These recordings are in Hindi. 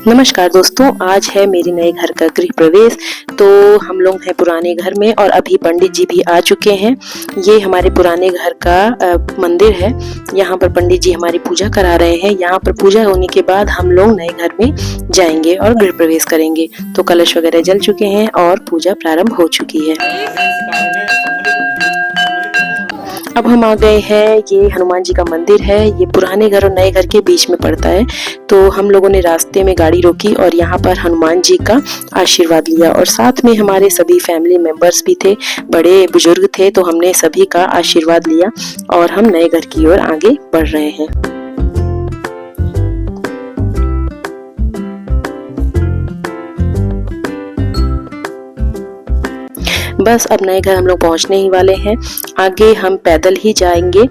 नमस्कार दोस्तों, आज है मेरे नए घर का गृह प्रवेश। तो हम लोग हैं पुराने घर में और अभी पंडित जी भी आ चुके हैं। ये हमारे पुराने घर का मंदिर है। यहाँ पर पंडित जी हमारी पूजा करा रहे हैं। यहाँ पर पूजा होने के बाद हम लोग नए घर में जाएंगे और गृह प्रवेश करेंगे। तो कलश वगैरह जल चुके हैं और पूजा प्रारंभ हो चुकी है। अब हम आ गए हैं, ये हनुमान जी का मंदिर है। ये पुराने घर और नए घर के बीच में पड़ता है। तो हम लोगों ने रास्ते में गाड़ी रोकी और यहाँ पर हनुमान जी का आशीर्वाद लिया और साथ में हमारे सभी फैमिली मेंबर्स भी थे, बड़े बुजुर्ग थे। तो हमने सभी का आशीर्वाद लिया और हम नए घर की ओर आगे बढ़ रहे हैं। बस अब नए घर हम लोग पहुंचने ही वाले हैं। आगे हम पैदल ही जाएंगे।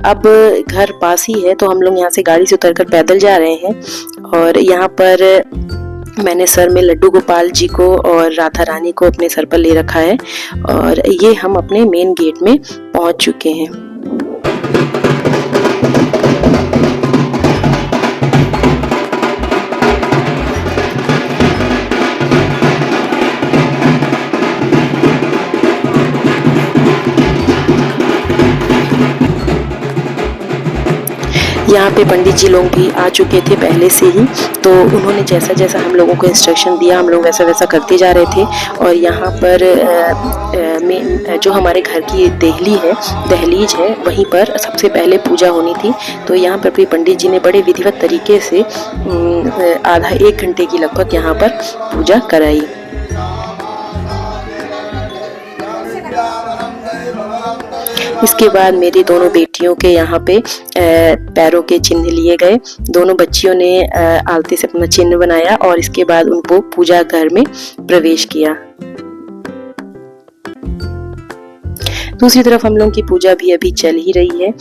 अब घर पास ही है तो हम लोग यहाँ से गाड़ी से उतरकर पैदल जा रहे हैं। और यहाँ पर मैंने सर में लड्डू गोपाल जी को और राधा रानी को अपने सर पर ले रखा है और ये हम अपने मेन गेट में पहुंच चुके हैं। यहाँ पे पंडित जी लोग भी आ चुके थे पहले से ही। तो उन्होंने जैसा जैसा हम लोगों को इंस्ट्रक्शन दिया हम लोग वैसा वैसा करते जा रहे थे। और यहाँ पर जो हमारे घर की दहलीज है वहीं पर सबसे पहले पूजा होनी थी। तो यहाँ पर भी पंडित जी ने बड़े विधिवत तरीके से आधा 1 घंटे की लगभग यहाँ पर पूजा कराई। इसके बाद मेरी दोनों बेटियों के यहाँ पे पैरों के चिन्ह लिए गए। दोनों बच्चियों ने आलती से अपना चिन्ह बनाया और इसके बाद उनको पूजा घर में प्रवेश किया। दूसरी तरफ हम लोगों की पूजा भी अभी चल ही रही है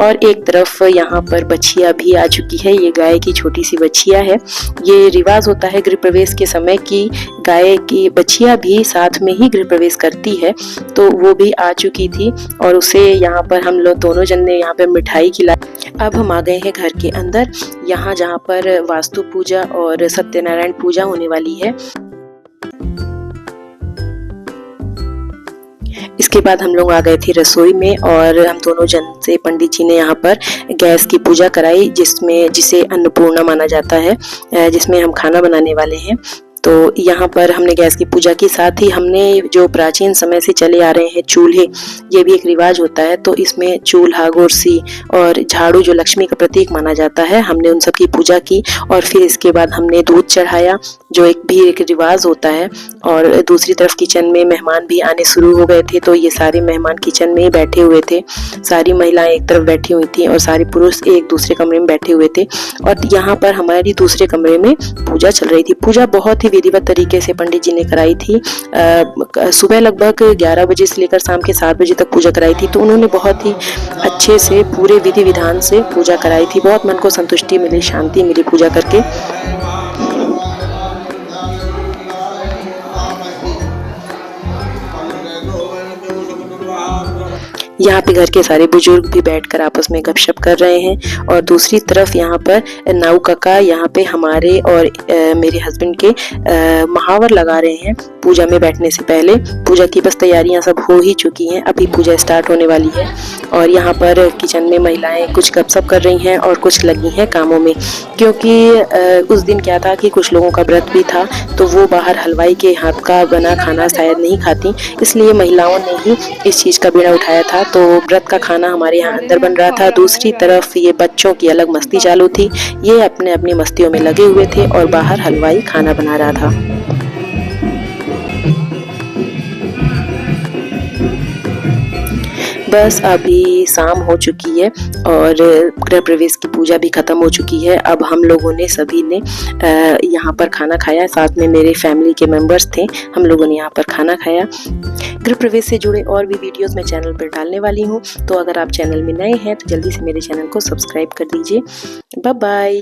और एक तरफ यहाँ पर बछिया भी आ चुकी है। ये गाय की छोटी सी बछिया है। ये रिवाज होता है गृह प्रवेश के समय की गाय की बछिया भी साथ में ही गृह प्रवेश करती है। तो वो भी आ चुकी थी और उसे यहाँ पर हम लोग दोनों जन ने यहाँ पर मिठाई खिलाई। अब हम आ गए हैं घर के अंदर, यहाँ जहाँ पर वास्तु पूजा और सत्यनारायण पूजा होने वाली है। इसके बाद हम लोग आ गए थे रसोई में और हम दोनों जन से पंडित जी ने यहाँ पर गैस की पूजा कराई, जिसे अन्नपूर्णा माना जाता है, जिसमें हम खाना बनाने वाले हैं। तो यहाँ पर हमने गैस की पूजा की, साथ ही हमने जो प्राचीन समय से चले आ रहे हैं चूल्हे, ये भी एक रिवाज होता है। तो इसमें चूल्हा, गोरसी और झाड़ू जो लक्ष्मी का प्रतीक माना जाता है, हमने उन सब की पूजा की। और फिर इसके बाद हमने दूध चढ़ाया, जो एक रिवाज होता है। और दूसरी तरफ किचन में मेहमान भी आने शुरू हो गए थे। तो ये सारे मेहमान किचन में ही बैठे हुए थे। सारी महिलाएं एक तरफ बैठी हुई थी और सारे पुरुष एक दूसरे कमरे में बैठे हुए थे। और यहाँ पर हमारी दूसरे कमरे में पूजा चल रही थी। पूजा बहुत ही विधिवत तरीके से पंडित जी ने कराई थी। सुबह लगभग 11 बजे से लेकर शाम के 7 बजे तक पूजा कराई थी। तो उन्होंने बहुत ही अच्छे से पूरे विधि विधान से पूजा कराई थी। बहुत मन को संतुष्टि मिली, शांति मिली पूजा करके। यहाँ पे घर के सारे बुजुर्ग भी बैठकर आपस में गपशप कर रहे हैं। और दूसरी तरफ यहाँ पर नाऊ काका यहाँ पे हमारे और मेरे हस्बैंड के महावर लगा रहे हैं पूजा में बैठने से पहले। पूजा की बस तैयारियां सब हो ही चुकी हैं, अभी पूजा स्टार्ट होने वाली है। और यहाँ पर किचन में महिलाएं कुछ गपशप कर रही हैं और कुछ लगी हैं कामों में, क्योंकि उस दिन क्या था कि कुछ लोगों का व्रत भी था। तो वो बाहर हलवाई के हाथ का बना खाना शायद नहीं खाती, इसलिए महिलाओं ने ही इस चीज़ का बीड़ा उठाया था। तो व्रत का खाना हमारे यहाँ अंदर बन रहा था। दूसरी तरफ ये बच्चों की अलग मस्ती चालू थी। ये अपने अपनी मस्तियों में लगे हुए थे और बाहर हलवाई खाना बना रहा था। बस अभी शाम हो चुकी है और गृह प्रवेश की पूजा भी खत्म हो चुकी है। अब हम लोगों ने सभी ने यहाँ पर खाना खाया, साथ में मेरे फैमिली के मेंबर्स थे, हम लोगों ने यहाँ पर खाना खाया। गृह प्रवेश से जुड़े और भी वीडियोस मैं चैनल पर डालने वाली हूँ। तो अगर आप चैनल में नए हैं तो जल्दी से मेरे चैनल को सब्सक्राइब कर दीजिए। Bye bye.